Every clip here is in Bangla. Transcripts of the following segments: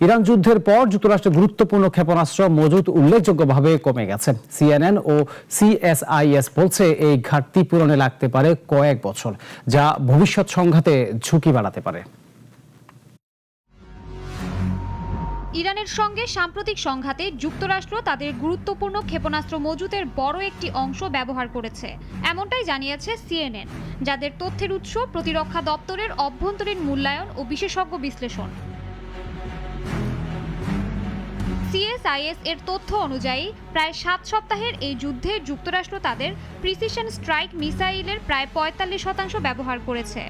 ইরান যুদ্ধের পর যুক্তরাষ্ট্রের গুরুত্বপূর্ণ ক্ষেপণাস্ত্র মজুদ উল্লেখযোগ্যভাবে কমে গেছে। সিএনএন ও সিএসআইএস বলছে এই ঘাটতি পূরণে লাগতে পারে কয়েক বছর, যা ভবিষ্যৎ সংঘাতে ঝুঁকি বাড়াতে পারে। ইরানের সঙ্গে সাম্প্রতিক সংঘাতে যুক্তরাষ্ট্র তাদের গুরুত্বপূর্ণ ক্ষেপণাস্ত্র মজুতের বড় একটি অংশ ব্যবহার করেছে, এমনটাই জানিয়েছে সিএনএন, যাদের তথ্যের উৎস প্রতিরক্ষা দপ্তরের অভ্যন্তরীণ মূল্যায়ন ও বিশেষজ্ঞ বিশ্লেষণ। সিএসআইএস এর তথ্য অনুযায়ী প্রায় 7 সপ্তাহের এই যুদ্ধে যুক্তরাষ্ট্র তাদের প্রিসিশন স্ট্রাইক মিসাইলের প্রায় 45% ব্যবহার করেছে।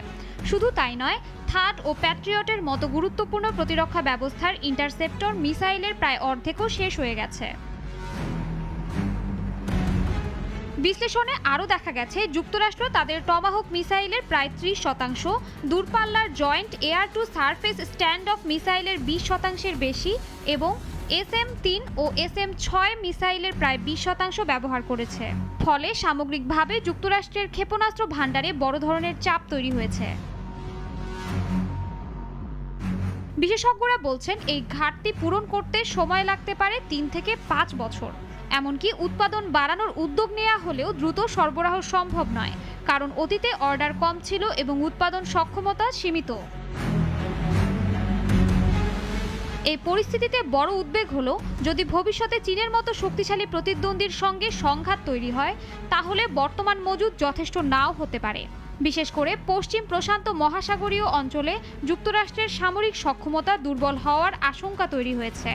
শুধু তাই নয়, থাড ও প্যাট্রিয়টের মতো গুরুত্বপূর্ণ প্রতিরক্ষা ব্যবস্থার ইন্টারসেপ্টর মিসাইলের প্রায় অর্ধেকও শেষ হয়ে গেছে। বিশ্লেষণে আরও দেখা গেছে যুক্তরাষ্ট্র তাদের টমাহক মিসাইলের প্রায় 30%, দূরপাল্লার joint air to surface stand off মিসাইলের 20%-এর বেশি এবং SM-3 ও SM-6 মিসাইলের প্রায় 20% ব্যবহার করেছে। ফলে সামগ্রিকভাবে যুক্তরাষ্ট্রের ক্ষেপণাস্ত্র ভাণ্ডারে বড় ধরনের চাপ তৈরি হয়েছে। বিশেষজ্ঞরা বলছেন এই ঘাটতি পূরণ করতে সময় লাগতে পারে 3 থেকে 5 বছর। এমনকি উৎপাদন বাড়ানোর উদ্যোগ নেওয়া হলেও দ্রুত সরবরাহ সম্ভব নয়, কারণ অতীতে অর্ডার কম ছিল এবং উৎপাদন সক্ষমতা সীমিত। এই পরিস্থিতিতে বড় উদ্বেগ হলো, যদি ভবিষ্যতে চীনের মতো শক্তিশালী প্রতিদ্বন্দ্বীর সঙ্গে সংঘাত তৈরি হয়, তাহলে বর্তমান মজুদ যথেষ্ট নাও হতে পারে। বিশেষ করে পশ্চিম প্রশান্ত মহাসাগরীয় অঞ্চলে যুক্তরাষ্ট্রের সামরিক সক্ষমতা দুর্বল হওয়ার আশঙ্কা তৈরি হয়েছে।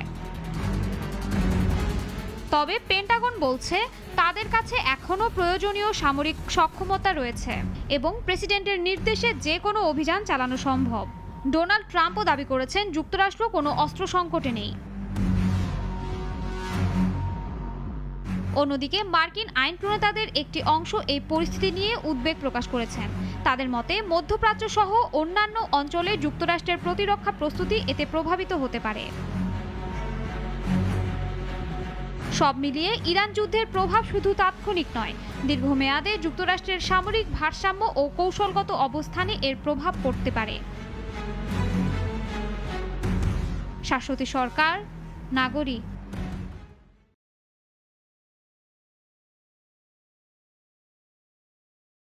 তবে পেন্টাগন বলছে তাদের কাছে এখনও প্রয়োজনীয় সামরিক সক্ষমতা রয়েছে এবং প্রেসিডেন্টের নির্দেশে যে কোনো অভিযান চালানো সম্ভব। ডোনাল্ড ট্রাম্পও দাবি করেছেন যুক্তরাষ্ট্র কোনো অস্ত্র সংকটে নেই। অন্যদিকে মার্কিন আইন প্রণেতাদের একটি অংশ এই পরিস্থিতি নিয়ে উদ্বেগ প্রকাশ করেছেন। তাদের মতে মধ্যপ্রাচ্য সহ অন্যান্য অঞ্চলে যুক্তরাষ্ট্রের প্রতিরক্ষা প্রস্তুতি এতে প্রভাবিত হতে পারে। সব মিলিয়ে ইরান যুদ্ধের প্রভাব শুধু তাৎক্ষণিক নয়, দীর্ঘমেয়াদে যুক্তরাষ্ট্রের সামরিক ভারসাম্য ও কৌশলগত অবস্থানে এর প্রভাব পড়তে পারে। শাশ্বতী সরকার, নাগরিক।